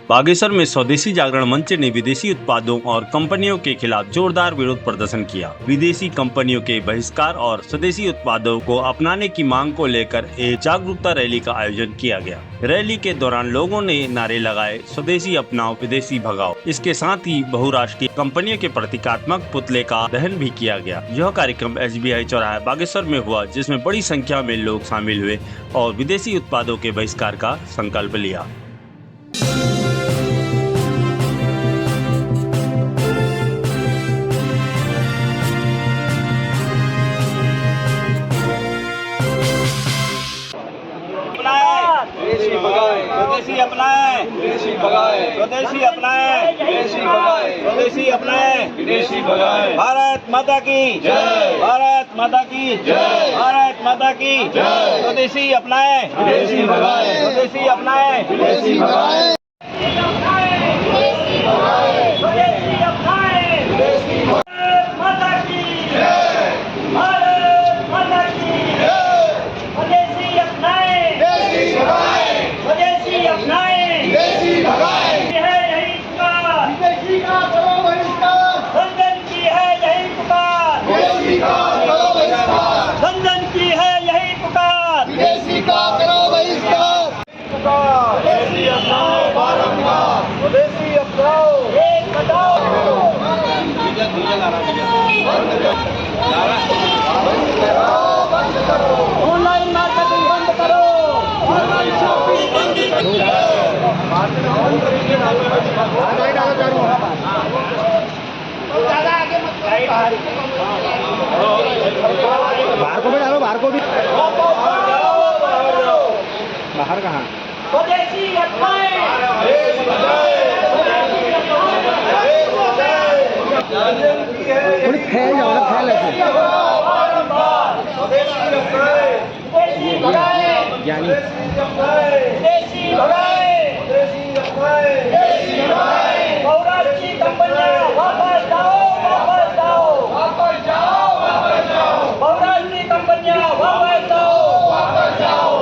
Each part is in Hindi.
बागेश्वर में स्वदेशी जागरण मंच ने विदेशी उत्पादों और कंपनियों के खिलाफ जोरदार विरोध प्रदर्शन किया। विदेशी कंपनियों के बहिष्कार और स्वदेशी उत्पादों को अपनाने की मांग को लेकर एक जागरूकता रैली का आयोजन किया गया। रैली के दौरान लोगों ने नारे लगाए, स्वदेशी अपनाओ, विदेशी भगाओ। इसके साथ ही बहुराष्ट्रीय कंपनियों के प्रतीकात्मक पुतले का दहन भी किया गया। यह कार्यक्रम SBI चौराहा बागेश्वर में हुआ, जिसमें बड़ी संख्या में लोग शामिल हुए और विदेशी उत्पादों के बहिष्कार का संकल्प लिया। स्वदेशी भगाए, स्वदेशी अपनाएं, विदेशी भगाए, स्वदेशी अपनाएं, विदेशी भगाए, स्वदेशी अपनाएं, विदेशी भगाए। भारत माता की जय, भारत माता की जय, भारत माता की जय। स्वदेशी अपनाएं, विदेशी भगाए, स्वदेशी अपनाएं, विदेशी भगाए। स्वदेशी अपनाओ, एक बचाओ, ऑनलाइन मार्केटिंग बंद करो, ऑनलाइन शॉपिंग बंद करो। बाहर को भी डालो, बाहर को भी। बाहर कहाँ? स्वदेशी अपनाएं, थोड़ी फैल जाओ ना, फैल ऐसे यानी बहुराष्ट्रीय कंपनियां वापस जाओ, वापस जाओ, वापस जाओ, वापस जाओ। बहुराष्ट्रीय कंपनियां वापस जाओ, वापस जाओ।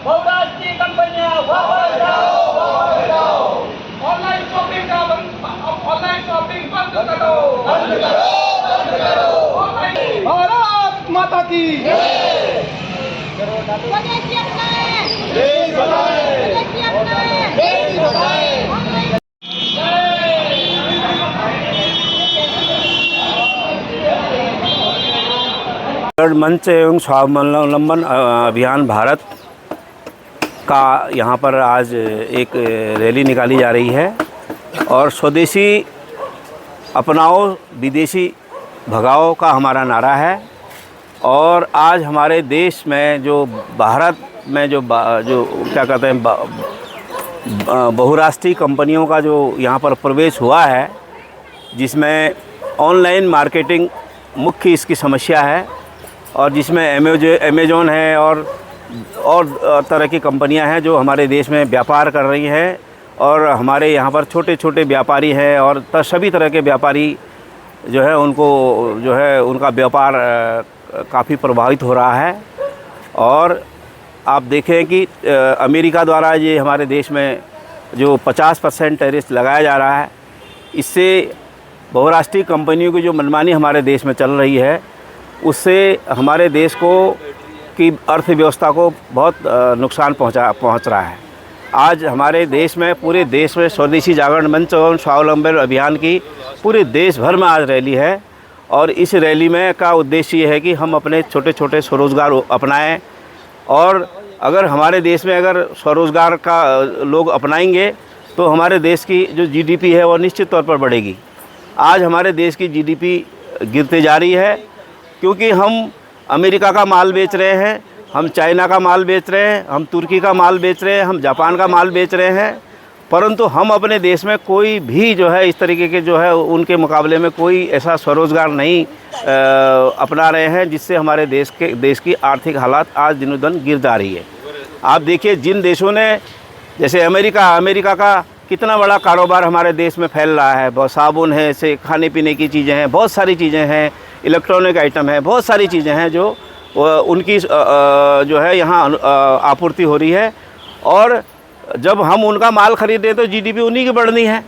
बहुराष्ट्रीय कंपनियां वापस जाओ, वापस जाओ। ऑनलाइन शॉपिंग का ऑनलाइन शॉपिंग बंद करो, बंद करो, बंद करो। भारत माता की जय। स्वदेशी अपनाएं, देश बनाएं, स्वदेशी अपनाएं, देश बनाएं। मंच एवं स्वावलंबन अभियान भारत का यहाँ पर आज एक रैली निकाली जा रही है और स्वदेशी अपनाओ, विदेशी भगाओ का हमारा नारा है। और आज हमारे देश में जो भारत में जो क्या कहते हैं बहुराष्ट्रीय कंपनियों का जो यहाँ पर प्रवेश हुआ है, जिसमें ऑनलाइन मार्केटिंग मुख्य इसकी समस्या है और जिसमें अमेजोन है और तरह की कंपनियां हैं जो हमारे देश में व्यापार कर रही हैं। और हमारे यहाँ पर छोटे छोटे व्यापारी हैं और सभी तरह के व्यापारी जो है उनको जो है उनका व्यापार काफ़ी प्रभावित हो रहा है। और आप देखें कि अमेरिका द्वारा ये हमारे देश में जो 50% टैरिफ लगाया जा रहा है, इससे बहुराष्ट्रीय कंपनियों की जो मनमानी हमारे देश में चल रही है, उससे हमारे देश को की अर्थव्यवस्था को बहुत नुकसान पहुंच रहा है। आज हमारे देश में, पूरे देश में स्वदेशी जागरण मंच एवं स्वावलंबन अभियान की पूरे देश भर में आज रैली है और इस रैली में का उद्देश्य ये है कि हम अपने छोटे छोटे स्वरोजगार अपनाएं। और अगर हमारे देश में अगर स्वरोजगार का लोग अपनाएंगे तो हमारे देश की जो GDP है वो निश्चित तौर पर बढ़ेगी। आज हमारे देश की GDP गिरते जा रही है क्योंकि हम अमेरिका का माल बेच रहे हैं, हम चाइना का माल बेच रहे हैं, हम तुर्की का माल बेच रहे हैं, हम जापान का माल बेच रहे हैं, परंतु हम अपने देश में कोई भी जो है इस तरीके के जो है उनके मुकाबले में कोई ऐसा स्वरोजगार नहीं अपना रहे हैं जिससे हमारे देश की आर्थिक हालात आज दिनों दिन गिर जा रही है। आप देखिए जिन देशों ने, जैसे अमेरिका का कितना बड़ा कारोबार हमारे देश में फैल रहा है। बहुत साबुन है, ऐसे खाने पीने की चीज़ें हैं, बहुत सारी चीज़ें हैं, इलेक्ट्रॉनिक आइटम है, बहुत सारी चीज़ें हैं जो उनकी जो है यहाँ आपूर्ति हो रही है। और जब हम उनका माल खरीदे तो जीडीपी उन्हीं की बढ़नी है।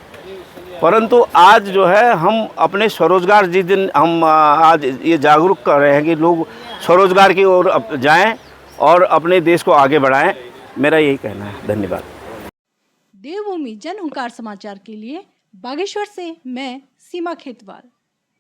परंतु आज जो है हम अपने स्वरोजगार, जिस दिन हम आज ये जागरूक कर रहे हैं कि लोग स्वरोजगार की ओर जाएं और अपने देश को आगे बढ़ाएं, मेरा यही कहना है। धन्यवाद। देवभूमि जनहुंकार समाचार के लिए बागेश्वर से मैं सीमा खेतवाल।